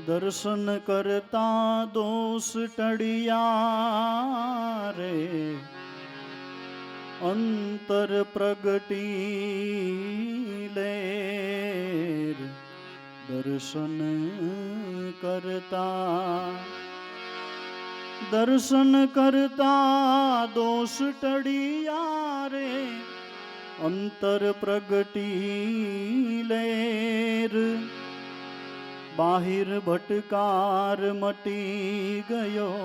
દર્શન કરતા દોષ ટળિયા રે, અંતર પ્રગટી લેર. દર્શન કરતા દોષ ટળિયા રે, અંતર પ્રગટી લેર. બાહિર ભટકાર મટી ગયો,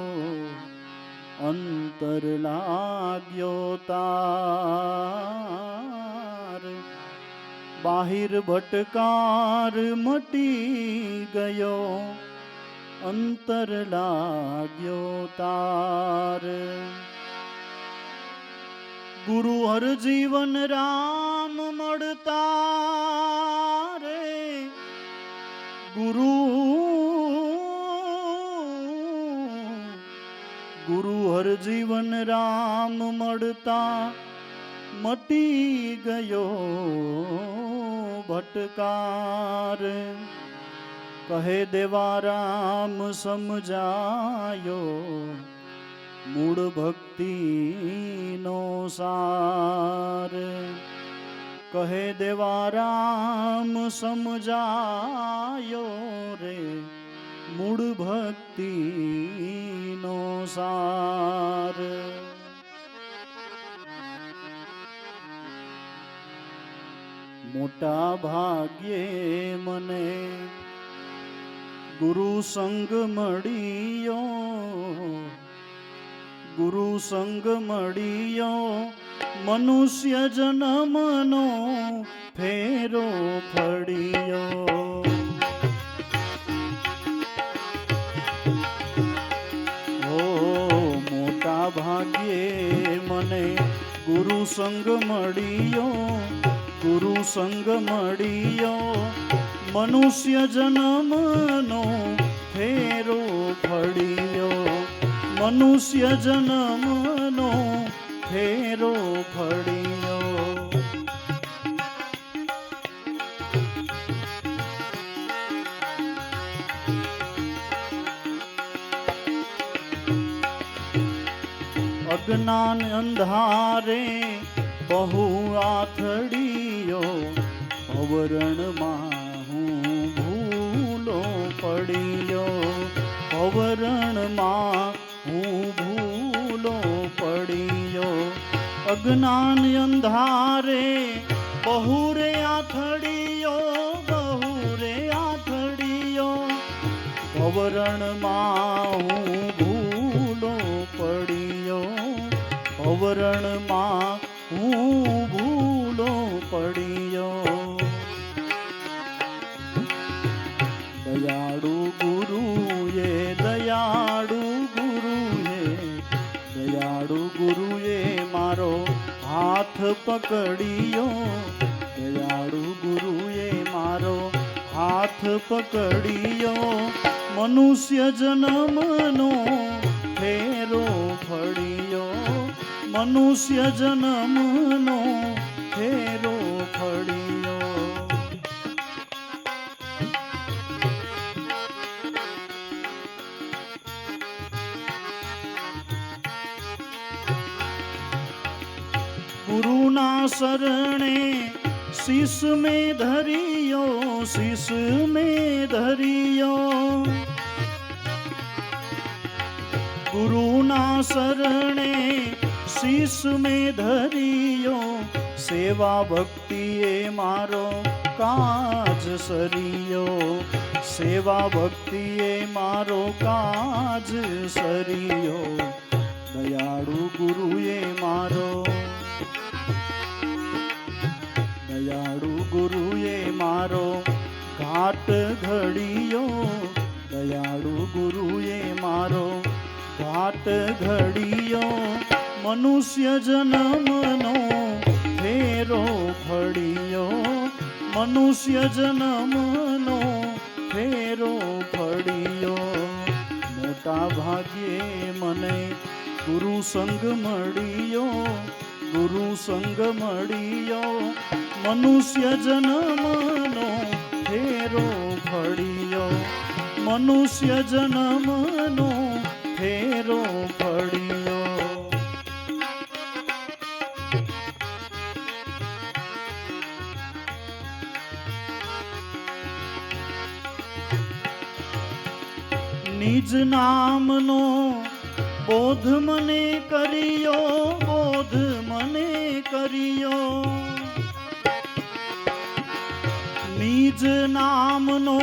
અંતર લાગ્યો તાર. બાહિર ભટકાર મટી ગયો, અંતર લાગ્યો તાર. ગુરુ હર જીવન રામ મળતા રે, ગુરુ હર જીવન રામ મળતા મટી ગયો ભટકાર. કહે દેવા રામ સમજાયો, મૂળ ભક્તિનો સાર. કહે દેવા રામ સમજાયો રે, મૂળ ભક્તિનો સાર. મોટા ભાગ્યે મને ગુરુ સંગ મળ્યો, ગુરુ સંગ મળ્યો. મનુષ્ય જન્મનો ફેરો ફળ્યો. ઓ મોટા ભાગ્યે મને ગુરુ સંગ મળ્યો, ગુરુ સંગ મળ્યો. મનુષ્ય જન્મનો ફેરો ફળ્યો, મનુષ્ય જન્મનો ફેરો ફળ્યો. અજ્ઞાન અંધારે બહુ આથડિયો, અવરણમાં હું ભૂલો પડ્યો, અવરણમાં હું ભૂલો પડ્યો. અજ્ઞાન અંધારે બહુ રે આથડિયો, બહુ રે આથડિયો. અવરણમાં હું ભૂલો પડ્યો, અવરણમાં હું ભૂલો પડ્યો. દયાળુ ગુરુએ, દયાળુ ગુરુએ, દયાળુ ગુરુએ મારો હાથ પકડ્યો, દયાળુ ગુરુએ મારો હાથ પકડ્યો. મનુષ્ય જન્મનો ફેરો ફળ્યો, મનુષ્ય જન્મનો ફેરો ફળ્યો. ગુરુના શરણે શીશ મેં ધરિયો, શીશ મેં ધરિયો. ગુરુના શરણે શીશ મેં ધરિયો, સેવા ભક્તિએ મારો કાજ સરિયો, સેવા ભક્તિએ મારો કાજ સરિયો. દયાળુ ગુરુએ મારો, દયાળુ ગુરુએ મારો ઘાટ ઘડિયો, દયાળુ ગુરુએ મારો ઘાટ ઘડિયો. મનુષ્ય જન્મનો ફેરો ફળ્યો, મનુષ્ય જન્મનો ફેરો ફળ્યો. મોટા ભાગ્યે મને ગુરુ સંગ મળ્યો, ગુરુ સંગ મળ્યો, મનુષ્ય જન્મનો ફેરો ફળ્યો, મનુષ્ય જન્મનો ફેરો ફળ્યો. નિજ નામનો બોધ મને કર્યો, બોધ મને કર્યો, નિજ નામનો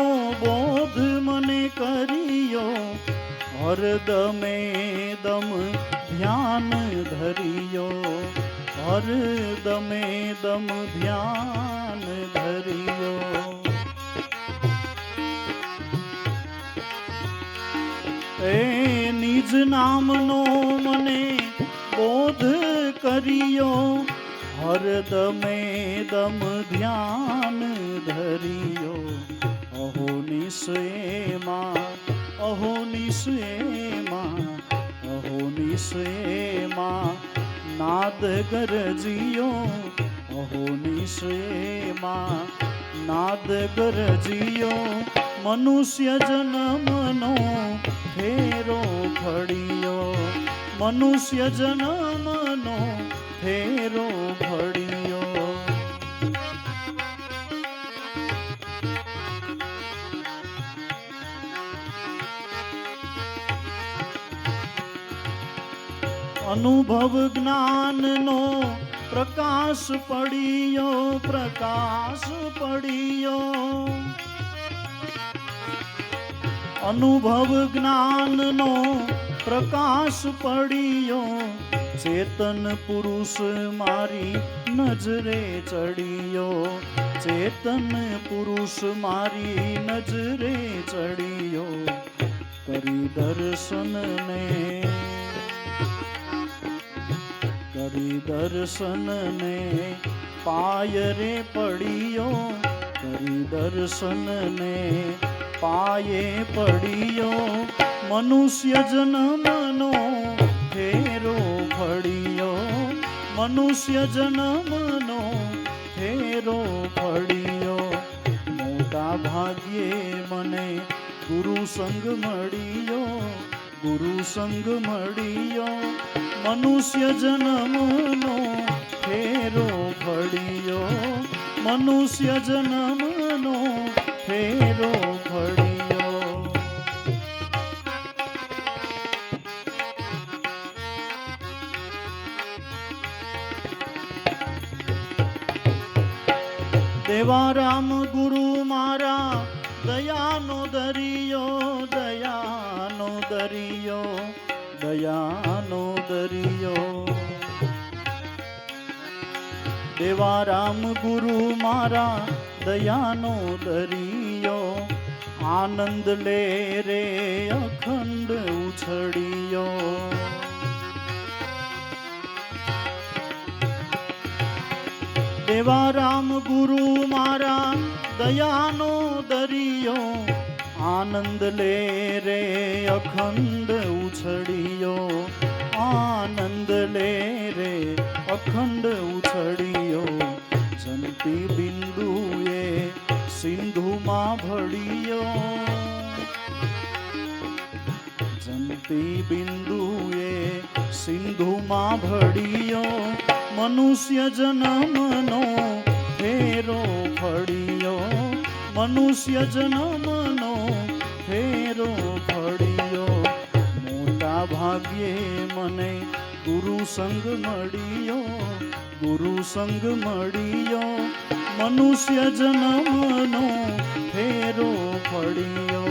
બોધ મને કર્યો, હરદમે દમ ધ્યાન ધર્યો, હરદમે દમ ધ્યાન ધર્યો. એ નિજ નામનો મને બોધ કર્યો, હરદમે દમ ધ્યાન ધર્યો. અહો નિશ્ચયમાં, અહો નિશ્ચયમાં, અહો નિશ્ચયમાં નાદ ગરજ્યો, અહો નિશ્ચયમાં નાદ ગરજ્યો, મનુષ્ય જન્મનો ફેરો ફળ્યો, મનુષ્ય જન્મનો ફેરો ફળ્યો. અનુભવ જ્ઞાનનો પ્રકાશ પડ્યો, પ્રકાશ પડ્યો, અનુભવ જ્ઞાનનો પ્રકાશ પડ્યો, ચેતન પુરુષ મારી નજરે ચડ્યો, ચેતન પુરુષ મારી નજરે ચડ્યો. કરી દર્શન ને, કરી દર્શન ને પાય રે પડ્યો, કરી દર્શન ને પાયે પડ્યો, મનુષ્ય જન્મનો ફેરો ફળ્યો, મનુષ્ય જન્મનો ફેરો ફળ્યો. મોટા ભાગ્યે મને ગુરુ સંગ મળ્યો, ગુરુ સંગ મળ્યો, મનુષ્ય જન્મનો ફેરો ફળ્યો, મનુષ્ય જન્મનો ફેરો ફળ્યો. દેવારામ ગુરુ મારા દયાનો દરિયો, દયાનો દરિયો, દયાનો દરિયો. દેવારામ ગુરુ મારા દયાનો દરિયો, આનંદ લે રે અખંડ ઉછળ્યો. દેવારામ ગુરુ મારા દયાનો દરિયો, આનંદ લે રે અખંડ ઉછળ્યો, આનંદ લે રે અખંડ ઉછળ્યો. જંતી બિંદુએ સિંધુમાં ભળ્યો, જંતી બિંદુએ સિંધુમાં ભળ્યો, મનુષ્ય જન્મનો ફેરો ફળ્યો, મનુષ્ય જન્મનો ફેરો ફળ્યો. મોટા ભાગ્યે મને ગુરુ સંગ મળ્યો, ગુરુ સંગ મળ્યો, મનુષ્ય જન્મનો ફેરો ફળ્યો.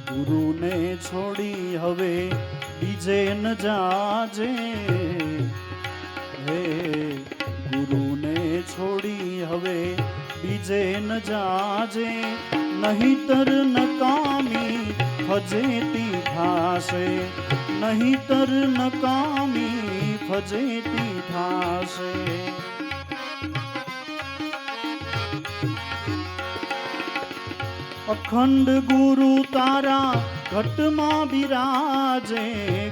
ગુરુને છોડી હવે બીજે ન જાજે, હે ગુરુને છોડી હવે બીજે ન જાજે, નહીતર નકામી ફજેતી થાશે, નહીતર નકામી ફજેતી થાશે. અખંડ ગુરુ તારા ઘટમાં બિરાજે,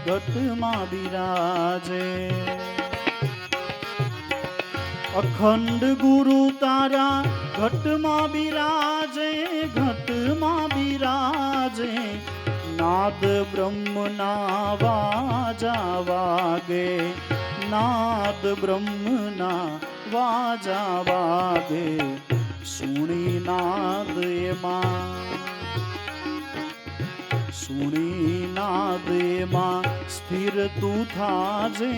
ઘટમાં બિરાજે. અખંડ ગુરુ તારા ઘટમાં બિરાજે, ઘટમાં બિરાજે. નાદ બ્રહ્મના વાજા વાગે, નાદ બ્રહ્મના વાજા વાગે. સુણી નાદ એમાં, સુણી નાદ એમાં સ્થિર તું થાજે,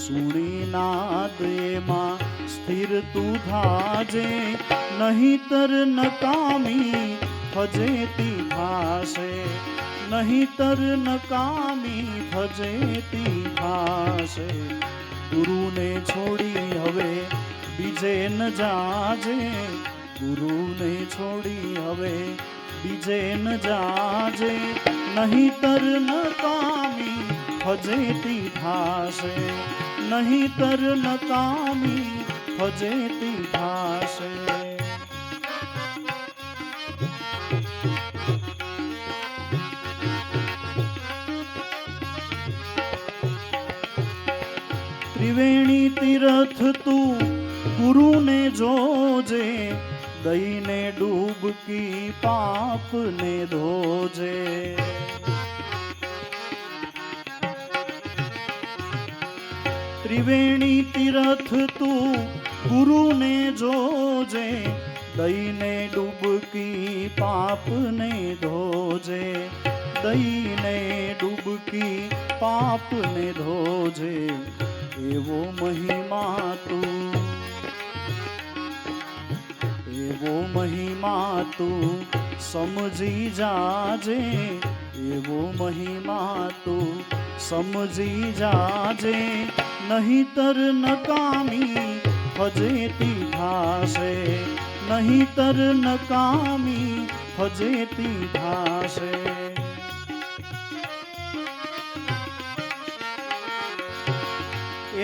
સુણી નાદ એમાં સ્થિર તું થાજે. નહીતર નકામી ફજેતી થાશે, નહીતર નકામી ફજેતી થાશે. ગુરુને છોડી હવે બીજે ન જાજે, ગુરુને છોડી હવે બીજે ન જાજે. નહીતર નકામી ફજેતી થાશે, નહીતર નકામી ફજેતી થાશે. ત્રિવેણી તીરથ તું ગુરુને જોજે, દઈને ડૂબકી પાપને ધોજે. ત્રિવેણી તીરથ તું ગુરુને જોજે, દઈને ડૂબકી પાપને ધોજે, દઈને ડૂબકી પાપને ધોજે. એવો મહિમા તું, એવો મહિમા તું સમજી જાજે, એવો મહિમા તું સમજી જાજે. નહીતર નકામી ફજેતી થાશે, નહીતર નકામી ફજેતી થાશે.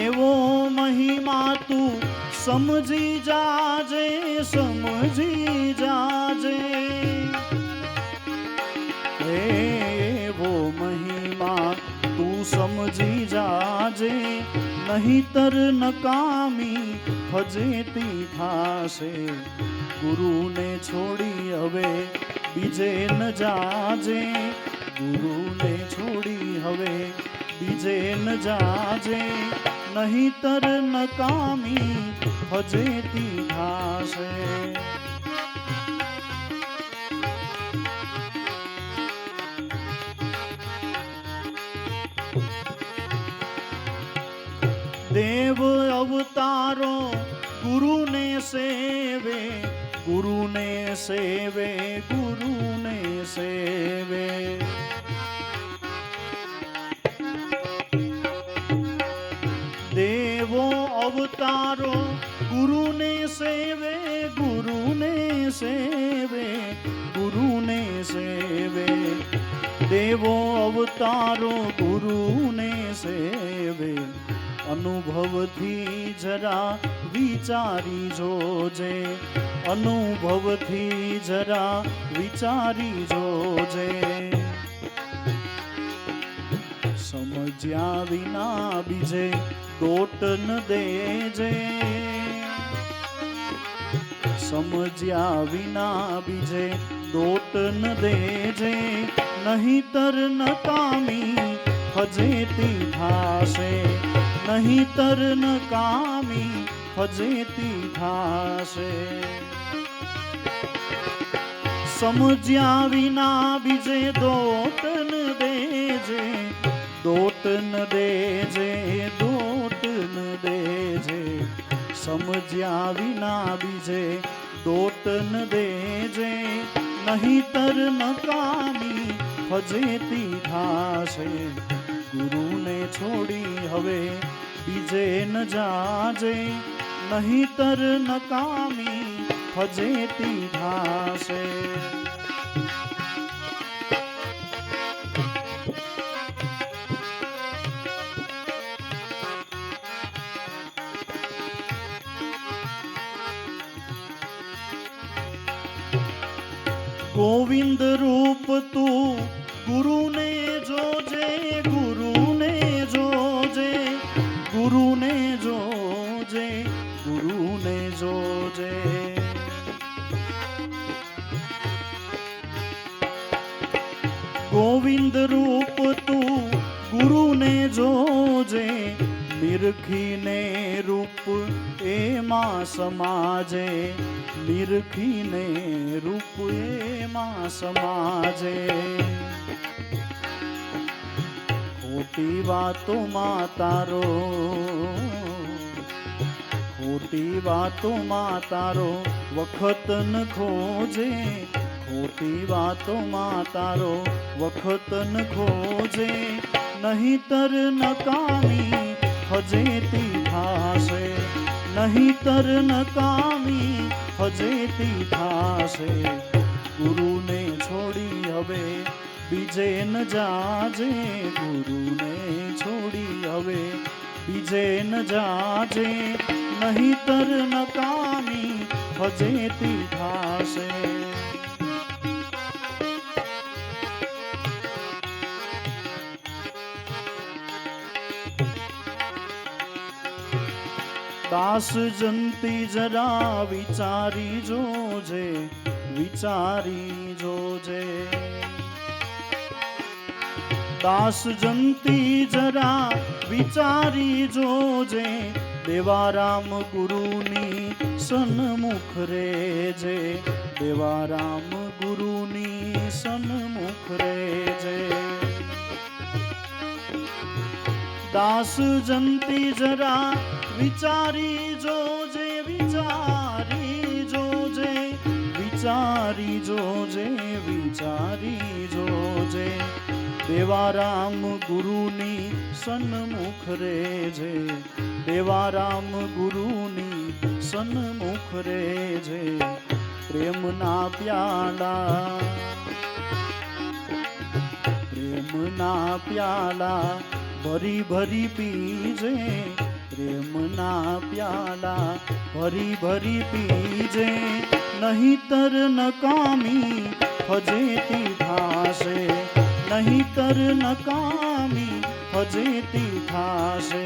એવો મહિમા તું સમજી જાજે, સમજી જાજે. એવો મહિમા તું સમજી જાજે, નહીતર નકામી ફજેતી થાશે. ગુરુને છોડી હવે બીજે ન જાજે, ગુરુને છોડી હવે બીજે ન જાજે. નહીતર નકામી ફજેતી થાશે. દેવ અવતારો ગુરુને સેવે, ગુરુને સેવે, ગુરુને સેવે. દેવો અવતારો ગુરુને સેવે, ગુરુને સેવે, ગુરુને સેવે. દેવો અવતારો ગુરુને સેવે. અનુભવથી જરા વિચારી જોજે, અનુભવથી જરા વિચારી જોજે. સમજ્યા વિના બીજે દોટ ન દેજે, સમજ્યા વિના બીજે દોટ ન દેજે. નહીતર નકામી ફજેતી થાશે, નહીતર નકામી ફજેતી થાશે. સમજ્યા વિના બીજે દોટ ન દેજે, દોટ ન દેજે, દોટ ન દેજે. સમજ્યા વિના બીજે દોટ ન દેજે. નહીતર નકામી ફજેતી થાશે. ગુરુને છોડી હવે બીજે ન જાજે, નહીતર નકામી ફજેતી થાશે. ગોવિંદ રૂપ તું ગુરુને જોજે, ગુરુને જોજે, ગુરુને જોજે, ગુરુને જોજે. ગોવિંદ રૂપ તું ગુરુને જોજે, નિરખીને રૂપ એમાં સમાજે, નિરખીને રૂપ એમાં સમાજે. ખોટી વાતોમાં તારો, ખોટી વાતોમાં તારો વખત ન ખોજે, ખોટી વાતોમાં તારો વખત ન ખોજે. નહીતર નકામી ફજેતી થાશે, નહીતર નકામી ફજેતી થાશે. ગુરુને છોડી હવે બીજે ન જાજે, ગુરુને છોડી હવે બીજે ન જાજે. નહીતર નકામી ફજેતી થાશે. દાસ જંતી જરા વિચારી જોજે, વિચારી જોજે. દાસ જંતી જરા વિચારી જોજે, દેવારામ ગુરુની સન્મુખ રેજે, દેવારામ ગુરુની સન્મુખ રેજે. દાસ જંતી જરા વિચારી જોજે, વિચારી જોજે, વિચારી જોજે, વિચારી જોજે. દેવારામ ગુરુની સન્મુખ રેજે, દેવારામ ગુરુની સન્મુખ રેજે. પ્રેમના પ્યાલા, પ્રેમના પ્યાલા ભરી ભરી પીજે, પ્રેમના પ્યાલા ભરી ભરી પીજે. નહીતર નકામી ફજેતી થાશે, નહીતર નકામી ફજેતી થાશે.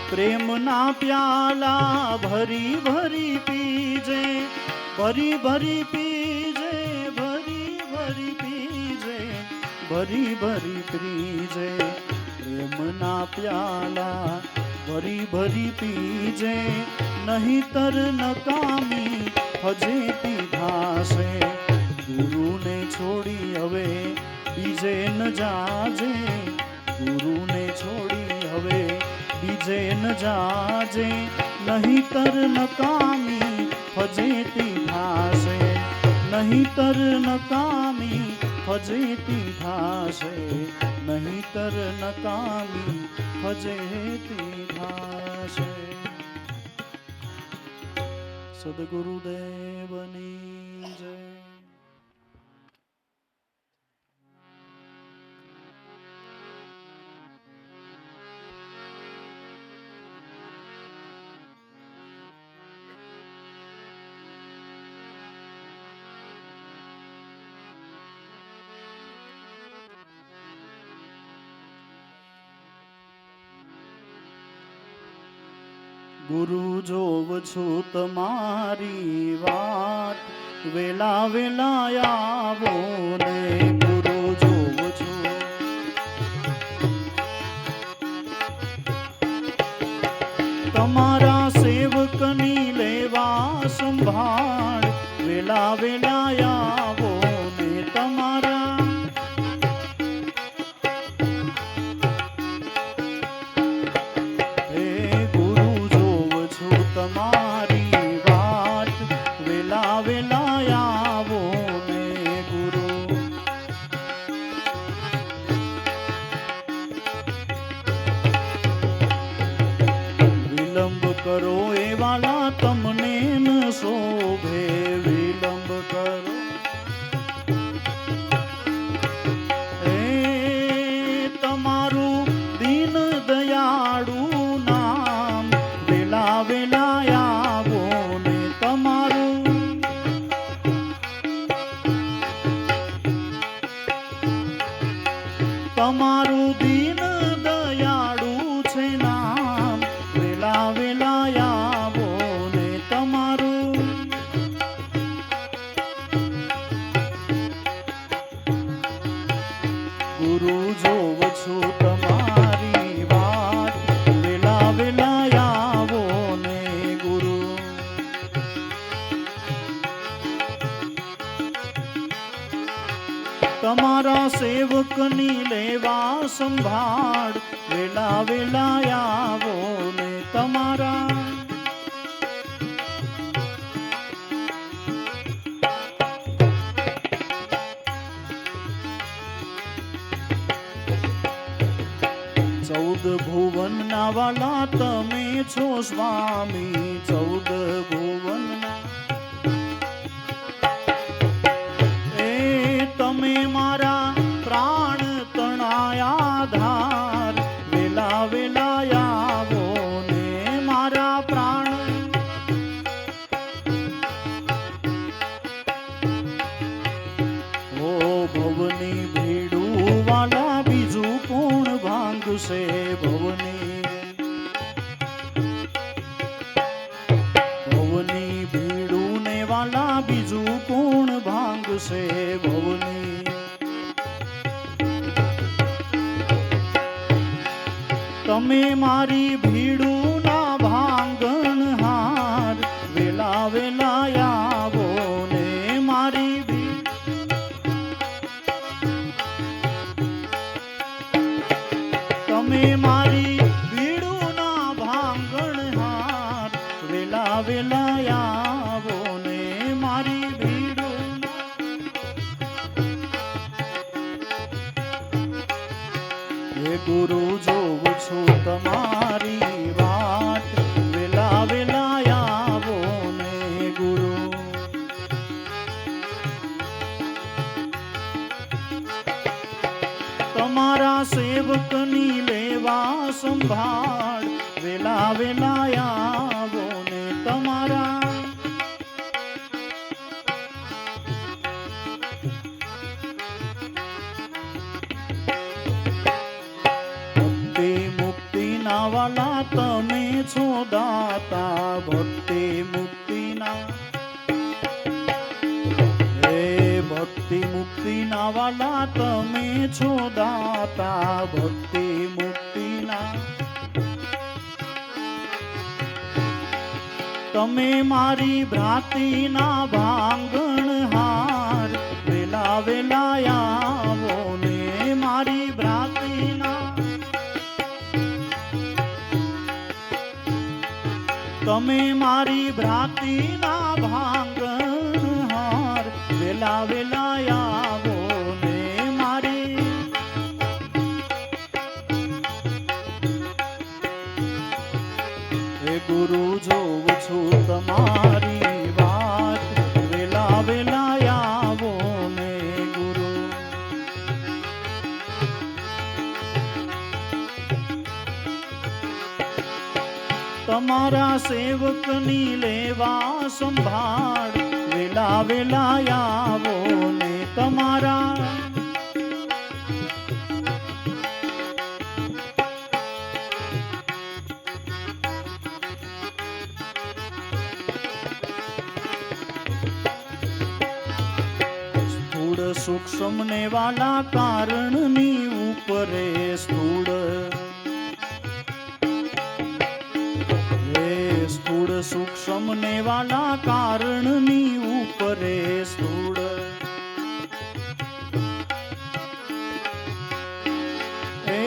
પ્રેમના પ્યાલા ભરી ભરી પીજે, ભરી ભરી પીજે, ભરી ભરી પીજે, ભરી ભરી પીજે. પ્રેમના પ્યાલા ભરી ભરી પીજે. નહીતર નકામી ફજેતી થાશે. ગુરુને છોડી હવે બીજે ન જાજે, ગુરુને છોડી હવે બીજે ન જાજે. નહીતર નકામી ફજેતી થાશે, નહીતર નકામી ફજેતી થાશે, નહીતર નકામી ફજેતી થાશે. સદગુરુદેવની જય. ગુરુ જોવ છું તમારી વાત, વેલા વેલા આવો ને. ગુરુ જોવ છું, તમારા સેવકની લેવા સંભાળ, વેલા વેલા આવો ને. તમારા તમારી વાત, વેલા વેલા આવો ને. ગુરુ વિલંબ કરો એ વાલા તમને ન શોભે, વિલંબ કરો તમારું દીન દયાળુ છે નામ, વેલા વેલા આવો ને તમારું. ગુરુ જોવ છું તમારી વાત, વેલા વેલા આવો ને ગુરુ. તમારા સેવકની લેવા સંભાળ, વેલા વેલા આવો ને તમારા. ચૌદ ભુવન ના વાલા તમે છો સ્વામી, ચૌદ ભુવન તમે મારા પ્રાણ તણાયા ધાર, વેલા વેલા આવો ને મારા પ્રાણ. ઓ ભવની ભીડું વાલા બીજું કોણ ભાંગશે, ભવની ભીડું ને વાલા બીજું કોણ ભાંગશે, ભવની. તમે મારી ભીડું ના ભાંગણ હાર, વેલા વેલા આવો ને મારી ભીડ. તમે મારી ભીડું ના ભાંગણ હાર, વેલા વેલા આવો ને મારી ભીડું. હે ગુરુ જોવ છું તમારી વાત, વેલા વેલા આવો ને ગુરુ. તમારા સેવકની લેવા સંભાળ, વેલા વેલા આવો ને તમારા. ભક્તિ મુક્તિ ના વાલા તમે છો દાતા, ભક્તિ મુક્તિ ના. હે ભક્તિ મુક્તિ ના વાલા તમે છો દાતા, ભક્તિ મુક્તિ ના. તમે મારી ભ્રાતિ ના ભાંગણ હાર, વેલા વેલા આવો ને મારી ભ્રાતિ ના. તમે મારી ભ્રાતિ ના ભાંગણ હાર, વેલા વેલા આવો ને મારી. હે ગુરુ જોવ છું તમારી વાત, વેલા વેલા આવો ને ગુરુ. તમારા સેવકની લેવા સંભાળ, વેલા વેલા આવો ને તમારા. સ્થૂળ સૂક્ષ્મ ને વાલા કારણની ઉપરે સ્થૂળ. સ્થૂળ સૂક્ષ્મ ને વાલા કારણની ઉપરે સ્થૂળ. એ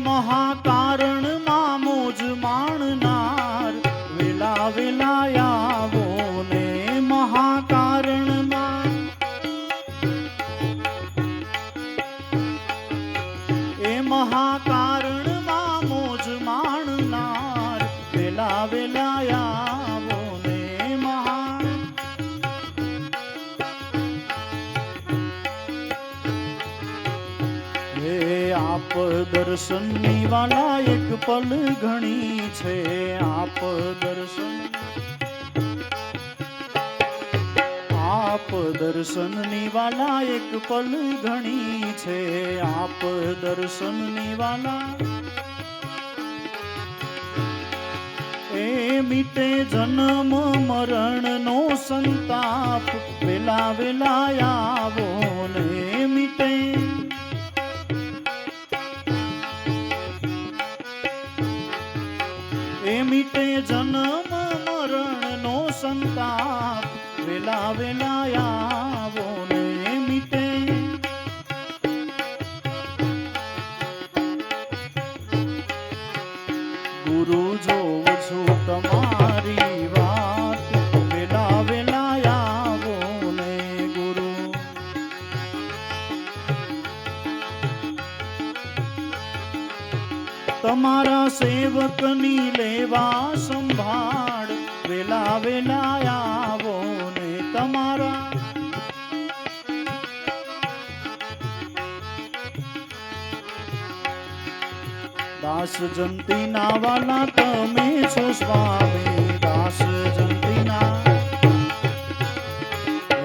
મહાકારણ માં મોજ માણનાર, વેલા વેલા આવો ને મહાકારણ માં. એ મહાકારણ માં મોજ માણનાર, વેલા વેલા આવો ને મહા. હે આપ દર્શનની વાલા એક પલ ઘણી છે, આપ દર્શન. આપ દર્શનની વાલા એક પલ ઘણી છે, આપ દર્શનની વાલા એ મીટે જન્મ મરણનો સંતાપ, વેલા વેલા આવો ને મીટે એ મીટે જન્મ મરણનો સંતાપ, વેલા વેલા આવો ને મીટે ગુરુ જોઉં છું તમારી વાત, વેલા વેલા આવો ને ગુરુ તમારા સેવકની લેવા સંભાળ, વેલા વેલા આવો ને તમારા દાસ જંતીના વાલા તમે છો સ્વામી, દાસ જંતીના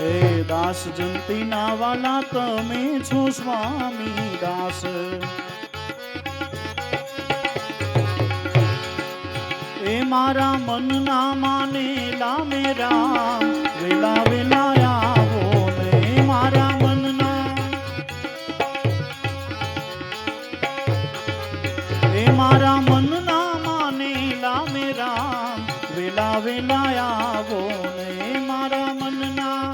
હે દાસ જંતીના વાલા તમે છો સ્વામી, દાસ એ મારા મનના માનેલા મેરા, વેલા વેલા આવો ને મારા મનના એ મારા મનના માનેલા મેરા, વેલા વેલા આવો ને મારા મનના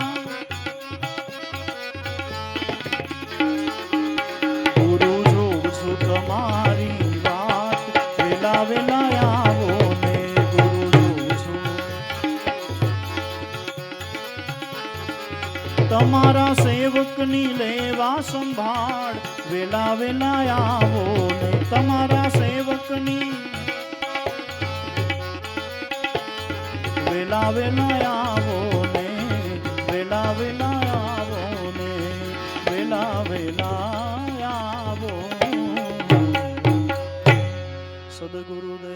ગુરુ જોઉં છું તમારી વાત, વેલા વેલા આવો ને ગુરુ જોઉં છું તમારા સેવકની લેવા સંભાળ, વેલા વેલા આવો ને તમારા સેવકની વેલા વેલા આવો ને, વેલા વેલા આવો ને, વેલા વેલા આવો સદગુરુદેવ